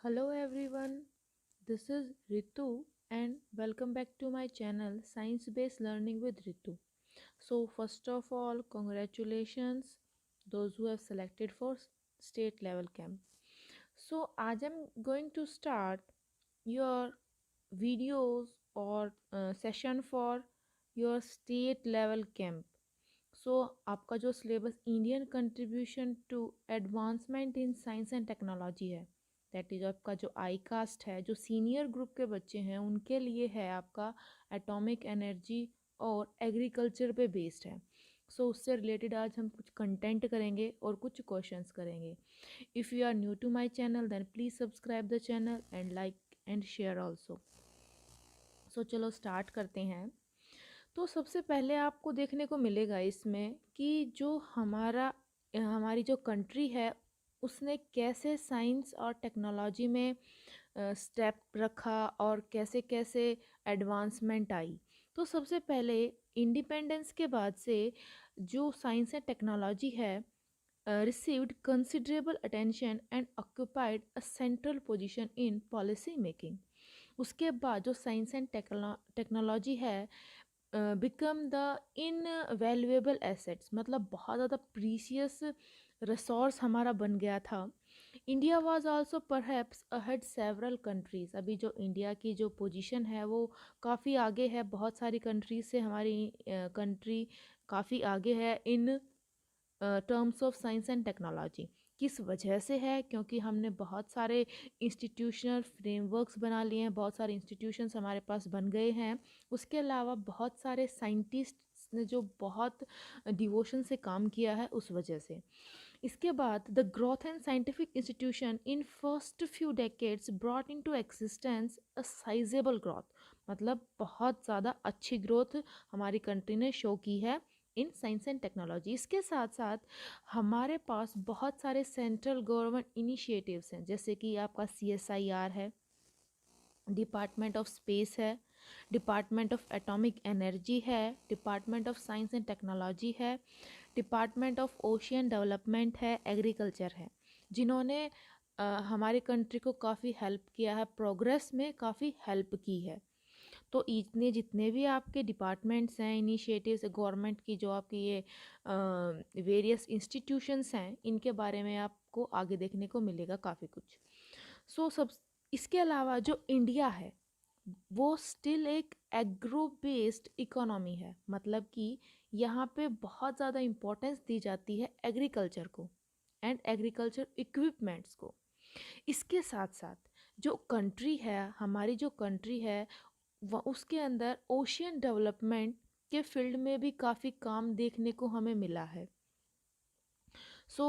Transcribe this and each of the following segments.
Hello everyone, this is Ritu and welcome back to my channel Science Based Learning with Ritu. So, first of all, congratulations those who have selected for state level camp. So, आज I'm going to start your videos or session for your state level camp. So आपका जो syllabus Indian contribution to advancement in science and technology है, that is आपका जो आई cast है, जो senior group के बच्चे हैं उनके लिए है आपका एटॉमिक एनर्जी और एग्रीकल्चर पे बेस्ड है। सो उससे रिलेटेड आज हम कुछ कंटेंट करेंगे और कुछ क्वेश्चंस करेंगे। If you are new to my channel then please subscribe the channel and like and share also. So चलो स्टार्ट करते हैं। तो सबसे पहले आपको देखने को मिलेगा इसमें कि जो हमारी जो कंट्री है उसने कैसे साइंस और टेक्नोलॉजी में स्टेप रखा और कैसे कैसे एडवांसमेंट आई। तो सबसे पहले इंडिपेंडेंस के बाद से जो साइंस एंड टेक्नोलॉजी है received considerable attention and occupied a central position in policy making। उसके बाद जो साइंस एंड टेक्नोलॉजी है बिकम द इनवैल्यूएबल एसेट्स, मतलब बहुत ज़्यादा प्रीसियस रिसोर्स हमारा बन गया था। India was also perhaps ahead several countries. अभी जो इंडिया की जो पोजीशन है वो काफ़ी आगे है, बहुत सारी कंट्रीज से हमारी कंट्री काफ़ी आगे है in terms of science and technology. किस वजह से है? क्योंकि हमने बहुत सारे इंस्टीट्यूशनल फ्रेमवर्क्स बना लिए हैं, बहुत सारे इंस्टीट्यूशंस हमारे पास बन गए हैं। उसके अलावा बहुत सारे साइंटिस्ट्स ने जो बहुत डिवोशन से काम किया है उस वजह से। इसके बाद the growth and scientific institution in first few decades brought into existence a sizeable growth, मतलब बहुत ज़्यादा अच्छी ग्रोथ हमारी कंट्री ने शो की है इन साइंस एंड टेक्नोलॉजी। इसके साथ साथ हमारे पास बहुत सारे सेंट्रल गवर्नमेंट इनिशिएटिव्स हैं, जैसे कि आपका CSIR है, डिपार्टमेंट ऑफ स्पेस है, डिपार्टमेंट ऑफ एटॉमिक एनर्जी है, department of science and technology है, डिपार्टमेंट ऑफ ओशियन डेवलपमेंट है, एग्रीकल्चर है, जिन्होंने हमारी कंट्री को काफ़ी हेल्प किया है, प्रोग्रेस में काफ़ी हेल्प की है। तो इतने जितने भी आपके डिपार्टमेंट्स हैं, इनिशिएटिव्स गवर्नमेंट की, जो आपकी ये वेरियस इंस्टीट्यूशंस हैं, इनके बारे में आपको आगे देखने को मिलेगा काफ़ी कुछ। सो सब इसके अलावा जो इंडिया है वो स्टिल एक एग्रो बेस्ड इकोनॉमी है, मतलब कि यहाँ पे बहुत ज़्यादा इम्पोर्टेंस दी जाती है एग्रीकल्चर को एंड एग्रीकल्चर इक्विपमेंट्स को। इसके साथ साथ जो कंट्री है, हमारी जो कंट्री है उसके अंदर ओशियन डेवलपमेंट के फील्ड में भी काफ़ी काम देखने को हमें मिला है। सो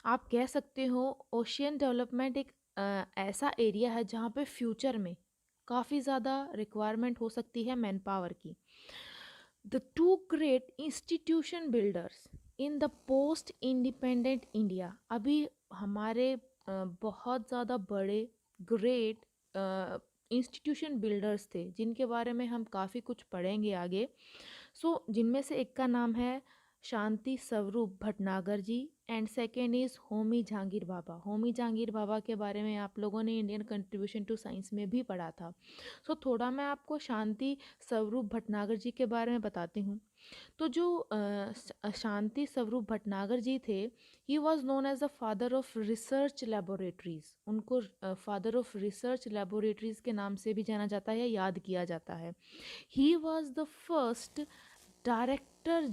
आप कह सकते हो ओशियन डेवलपमेंट एक ऐसा एरिया है जहाँ पे फ्यूचर में काफ़ी ज़्यादा रिक्वायरमेंट हो सकती है मैन पावर की। The two great institution builders in the post independent India, अभी हमारे बहुत ज़्यादा बड़े ग्रेट इंस्टीट्यूशन बिल्डर्स थे जिनके बारे में हम काफ़ी कुछ पढ़ेंगे आगे। जिनमें से एक का नाम है Shanti Swarup Bhatnagar ji and second is Homi Jehangir Bhabha. Homi Jehangir Bhabha के बारे में आप लोगों ने इंडियन कंट्रीब्यूशन टू साइंस में भी पढ़ा था। थोड़ा मैं आपको शांति स्वरूप भटनागर जी के बारे में बताती हूँ। तो जो शांति स्वरूप भटनागर जी थे, he was known as the father of research laboratories. उनको फादर ऑफ रिसर्च लेबोरेटरीज के नाम से भी जाना जाता है, याद किया जाता है। He was the first director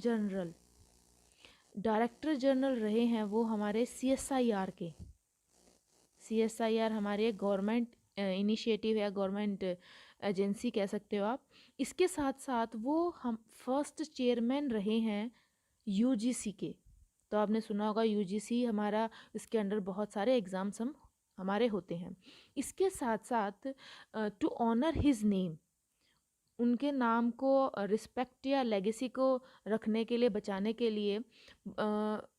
general रहे हैं वो हमारे CSIR के। CSIR हमारे गवर्नमेंट इनिशिएटिव है, गवर्नमेंट एजेंसी कह सकते हो आप। इसके साथ साथ वो हम फर्स्ट चेयरमैन रहे हैं UGC के। तो आपने सुना होगा UGC हमारा, इसके अंडर बहुत सारे एग्ज़ाम्स हमारे होते हैं। इसके साथ साथ टू ऑनर हिज नेम, उनके नाम को रिस्पेक्ट या लेगेसी को रखने के लिए, बचाने के लिए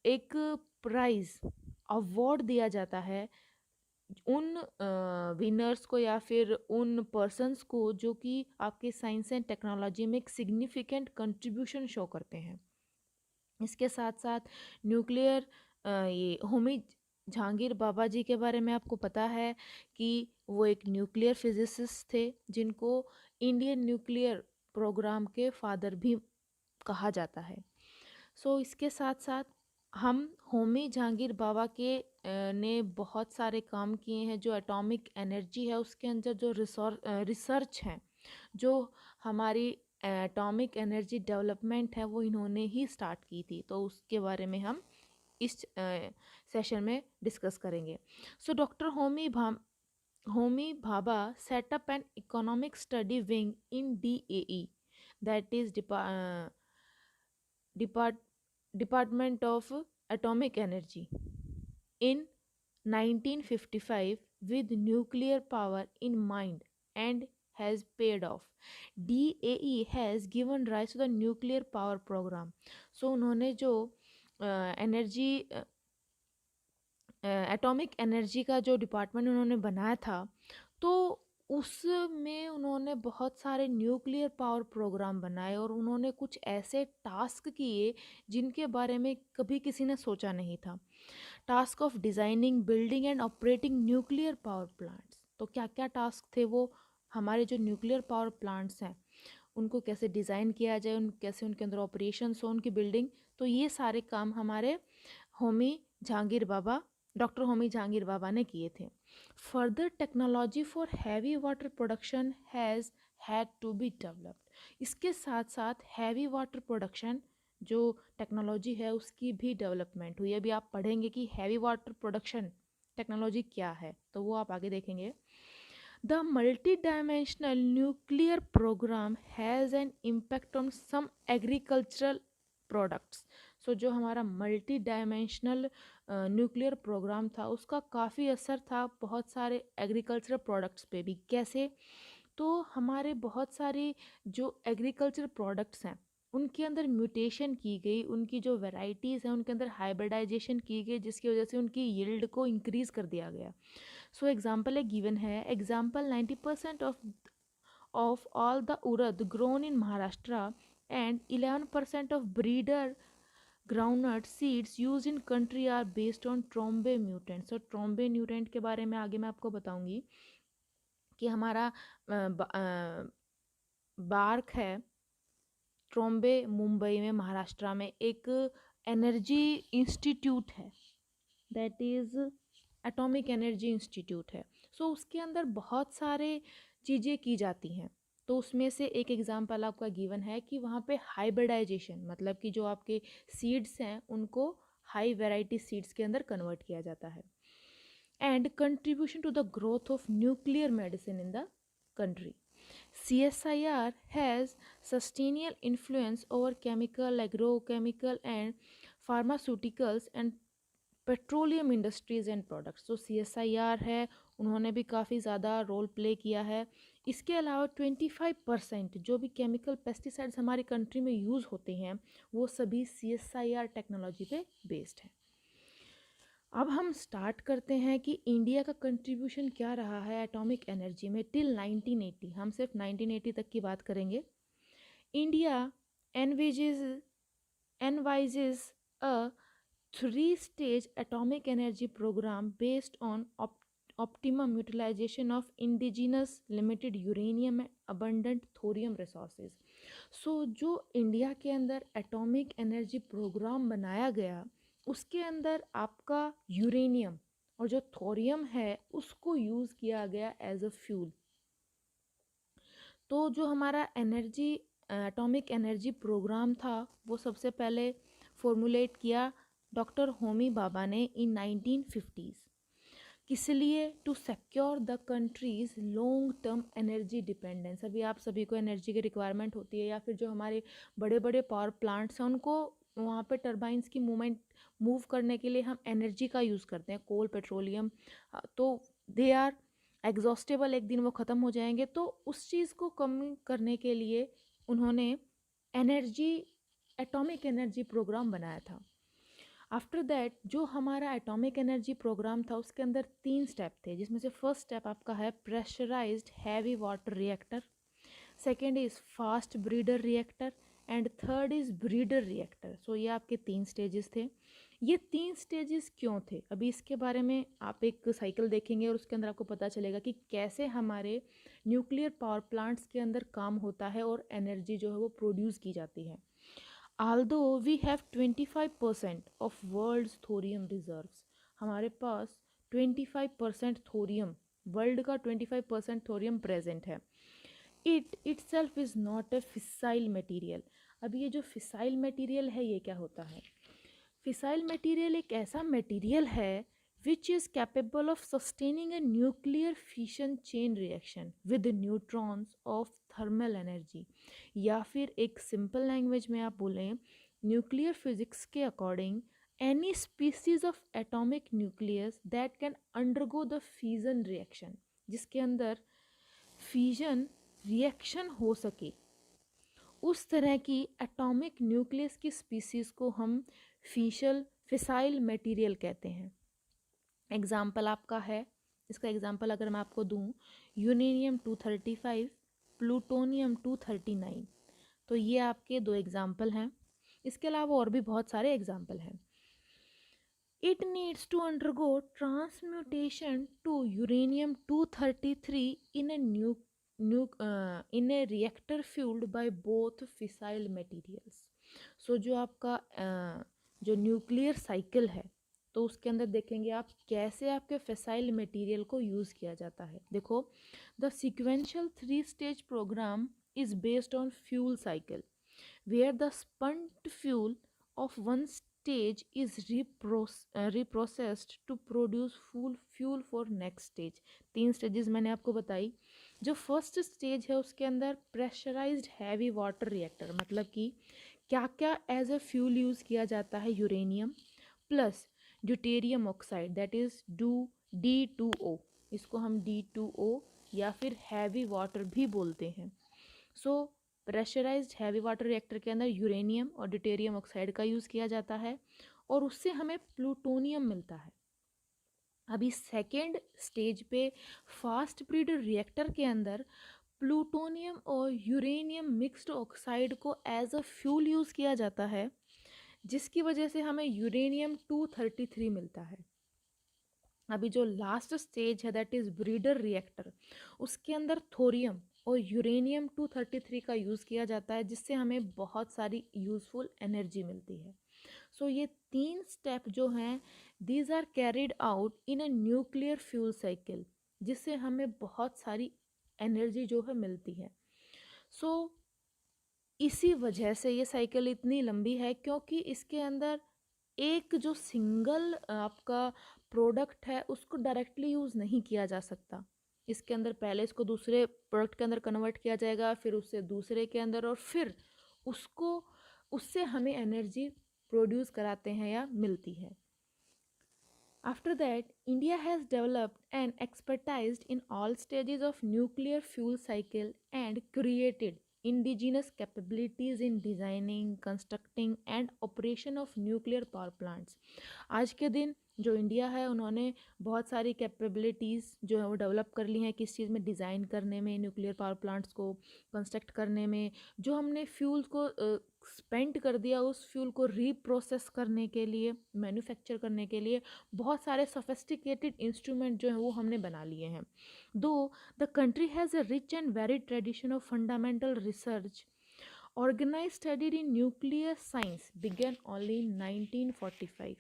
एक प्राइज़ अवार्ड दिया जाता है उन विनर्स को या फिर उन पर्सन्स को जो कि आपके साइंस एंड टेक्नोलॉजी में एक सिग्निफिकेंट कंट्रीब्यूशन शो करते हैं। इसके साथ साथ न्यूक्लियर ये होमी जहांगीर बाबा जी के बारे में आपको पता है कि वो एक न्यूक्लियर फिजिसिस्ट थे, जिनको इंडियन न्यूक्लियर प्रोग्राम के फादर भी कहा जाता है। सो इसके साथ साथ हम होमी जहांगीर बाबा के ने बहुत सारे काम किए हैं। जो एटॉमिक एनर्जी है उसके अंदर जो रिसर्च है, जो हमारी एटॉमिक एनर्जी डेवलपमेंट है, वो इन्होंने ही स्टार्ट की थी। तो उसके बारे में हम इस सेशन में डिस्कस करेंगे। So doctor Homi Bhabha set up an economic study wing in DAE, that is department of atomic energy, in 1955 with nuclear power in mind and has paid off. DAE has given rise to the nuclear power program. So उन्होंने जो energy atomic energy का जो department उन्होंने बनाया था, तो उसमें उन्होंने बहुत सारे न्यूक्लियर पावर प्रोग्राम बनाए और उन्होंने कुछ ऐसे टास्क किए जिनके बारे में कभी किसी ने सोचा नहीं था। Task of designing, building and operating nuclear power plants. तो क्या क्या टास्क थे वो? हमारे जो न्यूक्लियर पावर प्लांट्स हैं उनको कैसे डिज़ाइन किया जाए, कैसे उनके अंदर ऑपरेशंस हो, उनकी बिल्डिंग। तो ये सारे काम हमारे होमी जहांगीर बाबा डॉक्टर होमी जहांगीर बाबा ने किए थे। Further technology for heavy water production has had to be developed. इसके साथ साथ हैवी वाटर प्रोडक्शन जो टेक्नोलॉजी है उसकी भी डेवलपमेंट हुई। अभी आप पढ़ेंगे कि हैवी वाटर प्रोडक्शन टेक्नोलॉजी क्या है, तो वो आप आगे देखेंगे। The multi dimensional nuclear program has an impact on some agricultural products. So जो हमारा मल्टी डायमेंशनल न्यूक्लियर प्रोग्राम था उसका काफ़ी असर था बहुत सारे एग्रीकल्चरल प्रोडक्ट्स पे भी। कैसे? तो हमारे बहुत सारे जो एग्रीकल्चर प्रोडक्ट्स हैं उनके अंदर म्यूटेशन की गई, उनकी जो वैरायटीज़ हैं उनके अंदर हाइब्रिडाइजेशन की गई, जिसकी वजह से उनकी यील्ड को इंक्रीज़ कर दिया गया। सो एग्जाम्पल एक गिवन है। Example 90% of all the urad grown in Maharashtra and 11% of breeder groundnut seeds used in country are based on Trombe mutant. So Trombe mutant के बारे में आगे मैं आपको बताऊंगी कि हमारा बार्क है ट्रोम्बे, मुंबई में महाराष्ट्र में एक एनर्जी इंस्टीट्यूट है, that is atomic energy institute है। सो उसके अंदर बहुत सारे चीज़ें की जाती हैं। तो उसमें से एक एग्जांपल आपका गिवन है कि वहाँ पे हाइब्रिडाइजेशन, मतलब कि जो आपके सीड्स हैं उनको हाई वैरायटी सीड्स के अंदर कन्वर्ट किया जाता है। And contribution to the growth of nuclear medicine in the country. CSIR has sustainable influence over chemical, agrochemical and pharmaceuticals and petroleum industries and products. तो CSIR है, उन्होंने भी काफ़ी ज़्यादा रोल प्ले किया है। इसके अलावा 25% जो भी केमिकल पेस्टिसाइड्स हमारी कंट्री में यूज़ होते हैं वो सभी CSIR टेक्नोलॉजी पे बेस्ड है। अब हम स्टार्ट करते हैं कि इंडिया का कंट्रीब्यूशन क्या रहा है एटॉमिक एनर्जी में टिल 1980। हम सिर्फ 1980 तक की बात करेंगे। India envisages a three-stage atomic energy program based on optimum utilization of indigenous limited uranium and abundant thorium resources. सो जो इंडिया के अंदर एटॉमिक एनर्जी प्रोग्राम बनाया गया उसके अंदर आपका यूरेनियम और जो थोरियम है उसको यूज़ किया गया एज अ फ्यूल। तो जो हमारा एटॉमिक एनर्जी प्रोग्राम था वो सबसे पहले फॉर्मुलेट किया डॉक्टर होमी बाबा ने इन 1950s। किस लिए? To secure the country's long term energy dependence. अभी आप सभी को एनर्जी की रिक्वायरमेंट होती है, या फिर जो हमारे बड़े बड़े पावर प्लांट्स हैं उनको वहाँ पे टर्बाइंस की मूव करने के लिए हम एनर्जी का यूज़ करते हैं, कोल, पेट्रोलियम। तो दे आर एग्जॉस्टेबल, एक दिन वो ख़त्म हो जाएंगे। तो उस चीज़ को कम करने के लिए उन्होंने एटॉमिक एनर्जी प्रोग्राम बनाया था। आफ्टर दैट जो हमारा एटॉमिक एनर्जी प्रोग्राम था उसके अंदर 3 स्टेप थे, जिसमें से फर्स्ट स्टेप आपका है pressurised heavy water reactor, second is fast breeder reactor and third is breeder reactor. So ये आपके 3 स्टेजेस थे। ये 3 स्टेजेस क्यों थे? अभी इसके बारे में आप एक साइकिल देखेंगे और उसके अंदर आपको पता चलेगा कि कैसे हमारे न्यूक्लियर पावर प्लांट्स के अंदर काम होता है और एनर्जी जो है वो प्रोड्यूस की जाती है। Although we have 25% of world's thorium reserves, हमारे पास 25% थोरियम, वर्ल्ड का 25% थोरियम प्रेजेंट है। It itself is not a fissile material. अब ये जो फिसाइल मटेरियल है ये क्या होता है? फिसाइल मटेरियल एक ऐसा मटेरियल है which is capable of sustaining a nuclear fission chain reaction with neutrons of thermal energy, या फिर एक सिंपल लैंग्वेज में आप बोलें, न्यूक्लियर फिजिक्स के according any species of atomic nucleus that can undergo the fusion reaction, जिसके अंदर fusion reaction हो सके, उस तरह की एटॉमिक न्यूक्लियस की स्पीसीज को हम फिसाइल मटेरियल कहते हैं। एग्जाम्पल आपका है, इसका एग्जाम्पल अगर मैं आपको दूं, यूरेनियम 235, प्लूटोनियम 239, तो ये आपके दो एग्जाम्पल हैं। इसके अलावा और भी बहुत सारे एग्जाम्पल हैं। It needs to undergo transmutation to uranium 233 in a in a reactor fueled by both fissile materials. So जो आपका जो न्यूक्लियर साइकिल है, तो उसके अंदर देखेंगे आप कैसे आपके फिसाइल मटेरियल को यूज़ किया जाता है। देखो, the sequential 3 stage programme is based on fuel cycle where the spent fuel of one stage is reprocessed to produce full fuel for next stage। 3 stages मैंने आपको बताई। जो फर्स्ट स्टेज है उसके अंदर प्रेशराइज्ड हैवी वाटर रिएक्टर, मतलब कि क्या क्या एज अ फ्यूल यूज़ किया जाता है, uranium plus deuterium oxide that is D2O, इसको हम D2O या फिर हैवी वाटर भी बोलते हैं। सो प्रेशराइज्ड हैवी वाटर रिएक्टर के अंदर यूरेनियम और ड्यूटेरियम ऑक्साइड का यूज़ किया जाता है और उससे हमें प्लूटोनियम मिलता है। अभी सेकेंड स्टेज पे फास्ट ब्रीडर रिएक्टर के अंदर प्लूटोनियम और यूरेनियम मिक्स्ड ऑक्साइड को एज अ फ्यूल यूज़ किया जाता है, जिसकी वजह से हमें यूरेनियम 233 मिलता है। अभी जो लास्ट स्टेज है दैट इज़ ब्रीडर रिएक्टर, उसके अंदर थोरियम और यूरेनियम 233 का यूज़ किया जाता है, जिससे हमें बहुत सारी यूज़फुल एनर्जी मिलती है। सो ये 3 स्टेप जो हैं these are carried out in a nuclear fuel cycle, जिससे हमें बहुत सारी एनर्जी जो है मिलती है। सो इसी वजह से ये साइकिल इतनी लंबी है, क्योंकि इसके अंदर एक जो सिंगल आपका प्रोडक्ट है उसको डायरेक्टली यूज़ नहीं किया जा सकता। इसके अंदर पहले इसको दूसरे प्रोडक्ट के अंदर कन्वर्ट किया जाएगा, फिर उससे दूसरे के अंदर, और फिर उसको उससे हमें एनर्जी प्रोड्यूस कराते हैं या मिलती है। After that, India has developed and expertised in all stages of nuclear fuel cycle and created indigenous capabilities in designing, constructing and operation of nuclear power plants। आज के दिन जो इंडिया है उन्होंने बहुत सारी कैपेबिलिटीज़ जो है वो डेवलप कर ली हैं, किस चीज़ में, डिज़ाइन करने में, न्यूक्लियर पावर प्लांट्स को कंस्ट्रक्ट करने में। जो हमने फ्यूल को स्पेंड कर दिया, उस फ्यूल को रीप्रोसेस करने के लिए, मैन्युफैक्चर करने के लिए बहुत सारे सोफिस्टिकेटेड इंस्ट्रूमेंट जो हैं वो हमने बना लिए हैं। दो the country has a rich and very tradition of fundamental research, organize studied in nuclear science began only in 1945।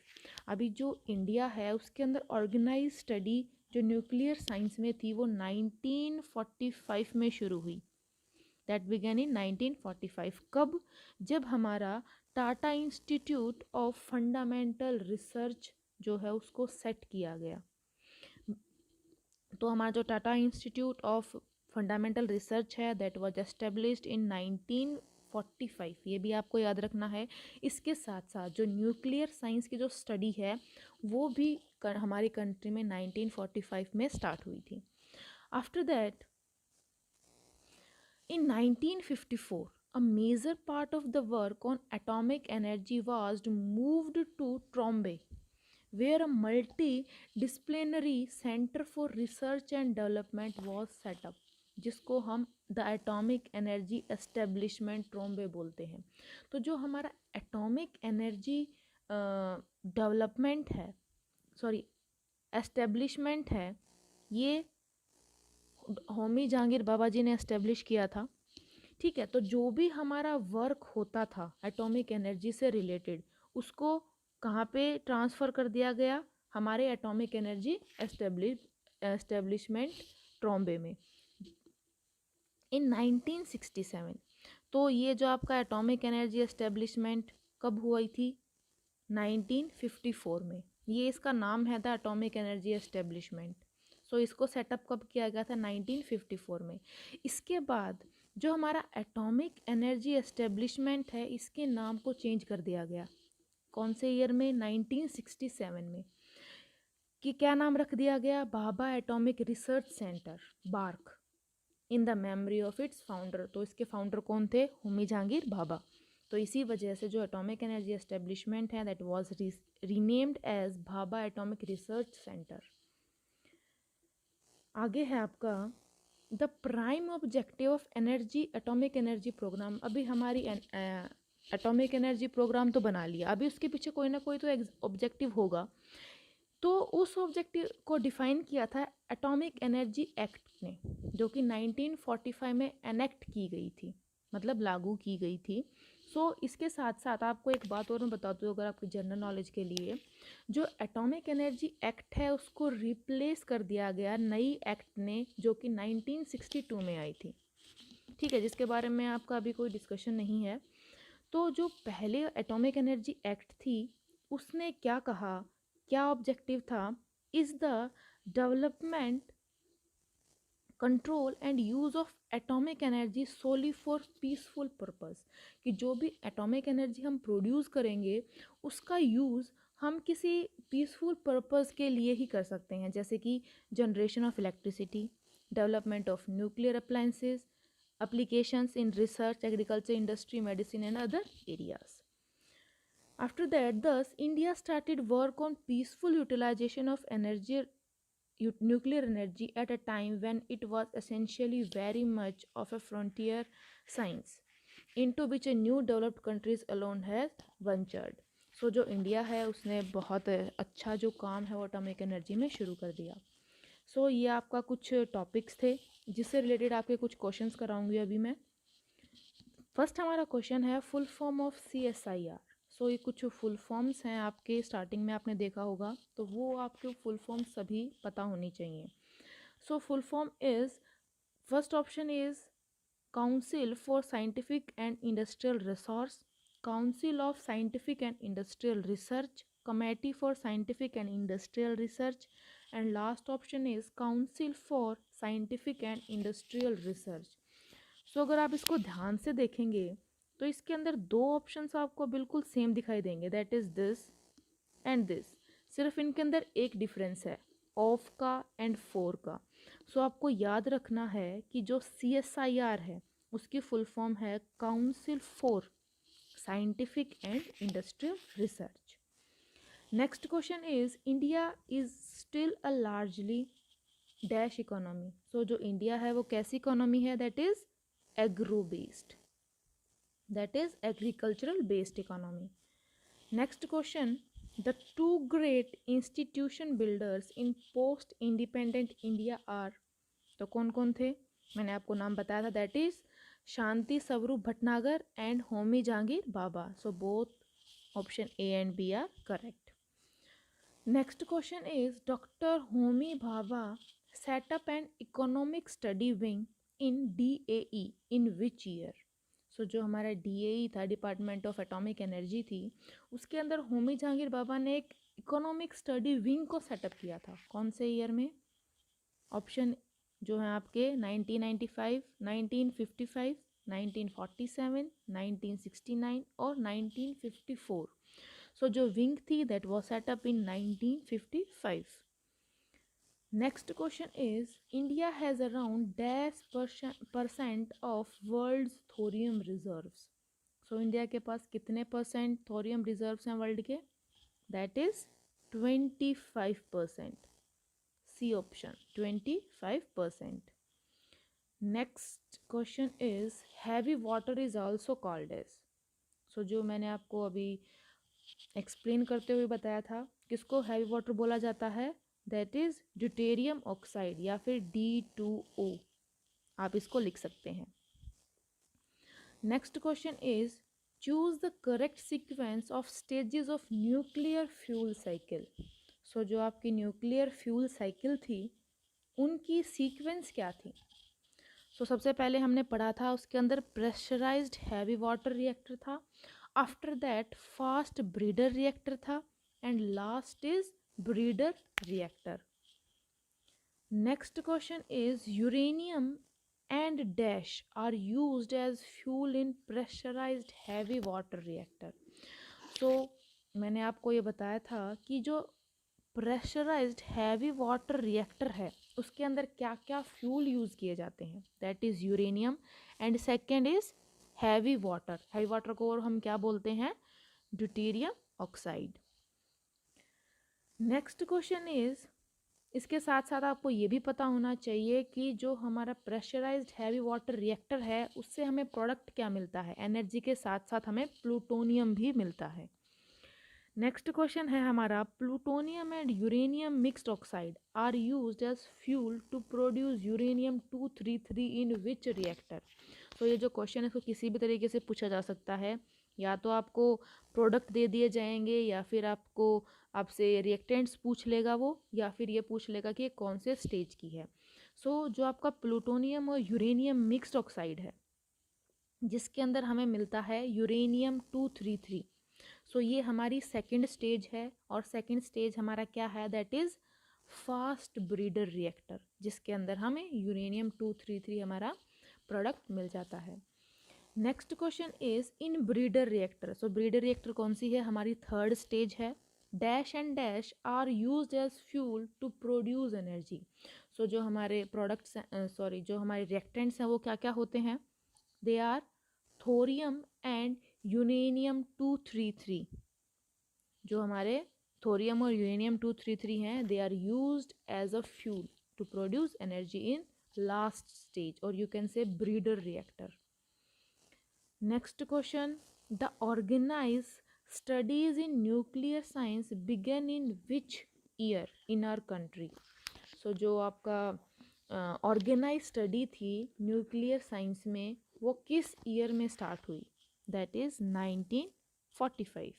अभी जो इंडिया है उसके अंदर ऑर्गेनाइज स्टडी जो न्यूक्लियर साइंस में थी वो 1945 में शुरू हुई। That began in 1945। कब? जब हमारा Tata institute of fundamental research जो है उसको सेट किया गया। तो हमारा जो Tata institute of fundamental research है दैट वाज एस्टेब्लिश्ड इन 1945, ये भी आपको याद रखना है। इसके साथ साथ जो न्यूक्लियर साइंस की जो स्टडी है वो भी हमारी कंट्री में 1945 में स्टार्ट हुई थी। After that in 1954, a major part of the work on atomic energy was moved to Trombay, where a multidisciplinary center for research and development was set up, जिसको हम the atomic energy establishment Trombe बोलते हैं। तो जो हमारा atomic energy development है, sorry establishment है, ये होमी जहांगीर बाबा जी ने एस्टेब्लिश किया था। ठीक है, तो जो भी हमारा वर्क होता था एटॉमिक एनर्जी से रिलेटेड, उसको कहाँ पे ट्रांसफ़र कर दिया गया, हमारे एटॉमिक एनर्जी एस्टेब्लिशमेंट ट्रॉम्बे में इन 1967। तो ये जो आपका एटॉमिक एनर्जी एस्टेब्लिशमेंट कब हुई थी, 1954 में। ये इसका नाम है द एटॉमिक एनर्जी एस्टेब्लिशमेंट। सो इसको सेटअप कब किया गया था, 1954 में। इसके बाद जो हमारा एटॉमिक एनर्जी एस्टेब्लिशमेंट है, इसके नाम को चेंज कर दिया गया। कौन से ईयर में, 1967 में। कि क्या नाम रख दिया गया, Bhabha atomic research centre, BARC, in the memory of its founder. तो इसके फाउंडर कौन थे, होमी जहांगीर भाभा। तो इसी वजह से जो एटॉमिक एनर्जी एस्टेब्लिशमेंट है that was renamed as Bhabha atomic research centre. आगे है आपका the prime objective of energy atomic energy programme. अभी हमारी एटॉमिक एनर्जी प्रोग्राम तो बना लिया, अभी उसके पीछे कोई ना कोई तो ऑब्जेक्टिव होगा। तो उस ऑब्जेक्टिव को डिफाइन किया था एटॉमिक एनर्जी एक्ट ने, जो कि 1945 में एनेक्ट की गई थी, मतलब लागू की गई थी। इसके साथ साथ आपको एक बात और मैं बताती हूँ, अगर आपकी जनरल नॉलेज के लिए, जो एटॉमिक एनर्जी एक्ट है उसको रिप्लेस कर दिया गया नई एक्ट ने, जो कि 1962 में आई थी। ठीक है, जिसके बारे में आपका अभी कोई डिस्कशन नहीं है। तो जो पहले एटॉमिक एनर्जी एक्ट थी, उसने क्या कहा, क्या ऑब्जेक्टिव था, is the development, control and use of atomic energy solely for peaceful purpose. कि जो भी एटॉमिक एनर्जी हम प्रोड्यूस करेंगे, उसका यूज़ हम किसी पीसफुल पर्पस के लिए ही कर सकते हैं, जैसे कि generation of electricity, development of nuclear appliances, applications in research, agriculture, industry, medicine and other areas. After that, thus, India started work on peaceful utilization of energy, nuclear energy at a time when it was essentially very much of a frontier science into which a new developed countries alone has ventured. सो जो India है उसने बहुत अच्छा जो काम है वो atomic energy में शुरू कर दिया। ये आपका कुछ टॉपिक्स थे जिससे रिलेटेड आपके कुछ क्वेश्चंस कराऊंगी अभी मैं। फर्स्ट हमारा क्वेश्चन है फुल फॉर्म ऑफ CSIR। ये कुछ फुल फॉर्म्स हैं आपके, स्टार्टिंग में आपने देखा होगा, तो वो आपके फुल फॉर्म सभी पता होनी चाहिए। Full form is, first option is council for scientific and industrial resource, council of scientific and industrial research, committee for scientific and industrial research, and last option is council for scientific and industrial research. अगर आप इसको ध्यान से देखेंगे तो इसके अंदर दो ऑप्शंस आपको बिल्कुल सेम दिखाई देंगे, that is this and this. सिर्फ इनके अंदर एक डिफरेंस है, ऑफ का एंड फॉर का। आपको याद रखना है कि जो CSIR है उसकी फुल फॉर्म है council for scientific and industrial research. Next question is India is still a largely dash economy. जो इंडिया है वो कैसी इकोनॉमी है, that is agro based, that is agricultural based economy. Next question, the two great institution builders in post independent India are, तो कौन कौन थे, मैंने आपको नाम बताया था, that is Shanti Swarup Bhatnagar and Homi Jahangir Baba. both option A and B are correct. Next question is Dr. Homi Bhabha set up an economic study wing in DAE in which year? जो हमारा DAE था, डिपार्टमेंट ऑफ एटॉमिक एनर्जी थी, उसके अंदर होमी जहांगीर बाबा ने एक economic study wing को setup किया था। कौन से ईयर में? ऑप्शन जो है आपके 1995, 1955, 1947, 1969 और 1954। जो विंग थी that was set up in 1955। Next question is India has around dash percent of world's thorium reserves. India के पास कितने परसेंट थोरियम रिजर्व्स हैं वर्ल्ड के? That is 25%। C option 25%। Next question is heavy water is also called as. जो मैंने आपको अभी explain करते हुए बताया था, किसको हैवी वाटर बोला जाता है, दैट इज ड्यूटेरियम ऑक्साइड या फिर D2O, आप इसको लिख सकते हैं। Next question is choose the correct sequence of stages of nuclear fuel cycle. So जो आपकी न्यूक्लियर फ्यूल साइकिल थी उनकी सीक्वेंस क्या थी। सबसे पहले हमने पढ़ा था उसके अंदर प्रेशराइज्ड हैवी वाटर रिएक्टर था, after that fast breeder reactor था, and last is breeder reactor. Next question is uranium and dash are used as fuel in pressurised heavy water reactor. मैंने आपको ये बताया था कि जो प्रेशराइज्ड हैवी वाटर रिएक्टर है उसके अंदर क्या क्या फ्यूल यूज़ किए जाते हैं, that is uranium, and second is heavy water. Heavy water को और हम क्या बोलते हैं, deuterium oxide. Next question is, इसके साथ साथ आपको ये भी पता होना चाहिए कि जो हमारा प्रेशराइज्ड हैवी वाटर रिएक्टर है उससे हमें प्रोडक्ट क्या मिलता है, एनर्जी के साथ साथ हमें प्लूटोनियम भी मिलता है। नेक्स्ट क्वेश्चन है हमारा, plutonium and uranium mixed oxide are used as fuel to produce uranium 233 in which reactor. ये जो क्वेश्चन है इसको किसी भी तरीके से पूछा जा सकता है, या तो आपको प्रोडक्ट दे दिए जाएंगे या फिर आपसे रिएक्टेंट्स पूछ लेगा वो, या फिर ये पूछ लेगा कि कौन से स्टेज की है। जो आपका प्लूटोनियम और यूरेनियम मिक्स्ड ऑक्साइड है जिसके अंदर हमें मिलता है यूरेनियम 233, ये हमारी सेकंड स्टेज है, और सेकंड स्टेज हमारा क्या है, that is fast breeder reactor, जिसके अंदर हमें यूरेनियम 233 हमारा प्रोडक्ट मिल जाता है। Next question is in breeder reactor. Breeder reactor कौन सी है, हमारी थर्ड स्टेज है। Dash and dash are used as fuel to produce energy. जो हमारे प्रोडक्ट्स जो हमारे रिएक्टेंट्स हैं वो क्या क्या होते हैं, they are thorium and uranium 233। जो हमारे थोरियम और यूरेनियम 233 हैं, they are used as a fuel to produce energy in last stage, और you can say breeder reactor. Next question, the organise studies in nuclear science began in which year in our country. जो आपका organise study थी nuclear science में वो किस year में start हुई, that is 1945।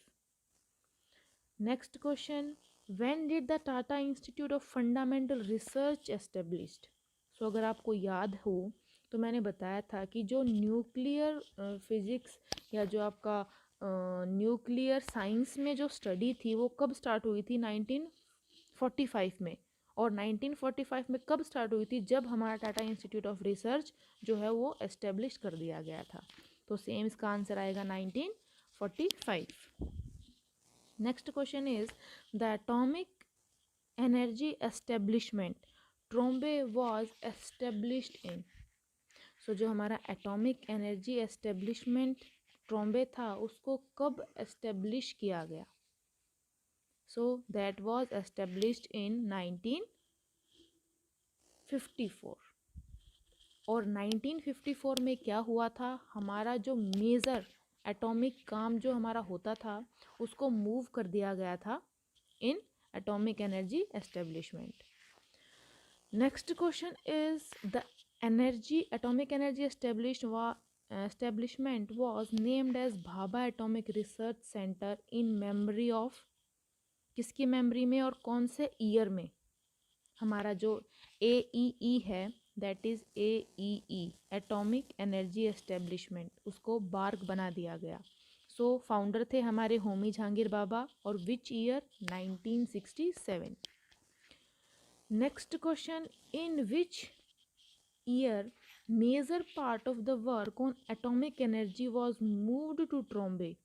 Next question, when did the Tata institute of fundamental research established. अगर आपको याद हो तो मैंने बताया था कि जो न्यूक्लियर फिजिक्स या जो आपका न्यूक्लियर साइंस में जो स्टडी थी वो कब स्टार्ट हुई थी, 1945 में। और 1945 में कब स्टार्ट हुई थी, जब हमारा टाटा इंस्टीट्यूट ऑफ रिसर्च जो है वो एस्टेब्लिश कर दिया गया था। सेम इसका आंसर आएगा 1945। Next question is, the atomic energy establishment Trombe was established in. जो हमारा एटॉमिक एनर्जी एस्टेब्लिशमेंट ट्रोम्बे था उसको कब एस्टेब्लिश किया गया, दैट वाज एस्टेब्लिश्ड इन 1954। और 1954 में क्या हुआ था, हमारा जो मेजर एटॉमिक काम जो हमारा होता था उसको मूव कर दिया गया था in atomic energy establishment. Next question is, the atomic energy establishment was named as Bhabha Atomic Research Center in memory of, किसकी मेमोरी में और कौन से ईयर में। हमारा जो AEE है that is AEE atomic energy establishment, उसको बार्क बना दिया गया। फाउंडर थे हमारे होमी जहांगीर बाबा, और which year, 1967। Next question, in which year major part of the work on atomic energy was moved to Trombay,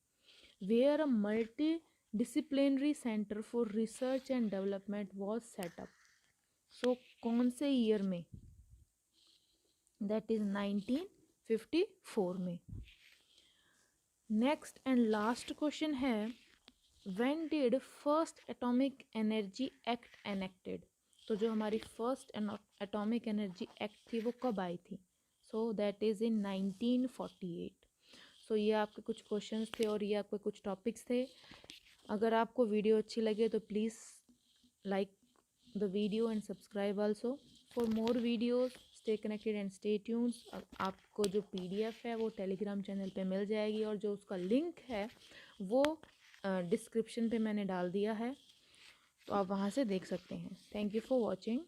where a multidisciplinary center for research and development was set up. कौन से year में, that is 1954 में। Next and last question है, when did first atomic energy act enacted। जो हमारी first atomic energy act थी वो कब आई थी, दैट इज़ इन 1948। ये आपके कुछ क्वेश्चंस थे और ये आपके कुछ टॉपिक्स थे। अगर आपको वीडियो अच्छी लगे तो please like the video and subscribe also for more videos. Stay connected and stay tunes. आपको जो PDF है वो टेलीग्राम चैनल पे मिल जाएगी और जो उसका लिंक है वो डिस्क्रिप्शन पे मैंने डाल दिया है, तो आप वहाँ से देख सकते हैं। Thank you for watching.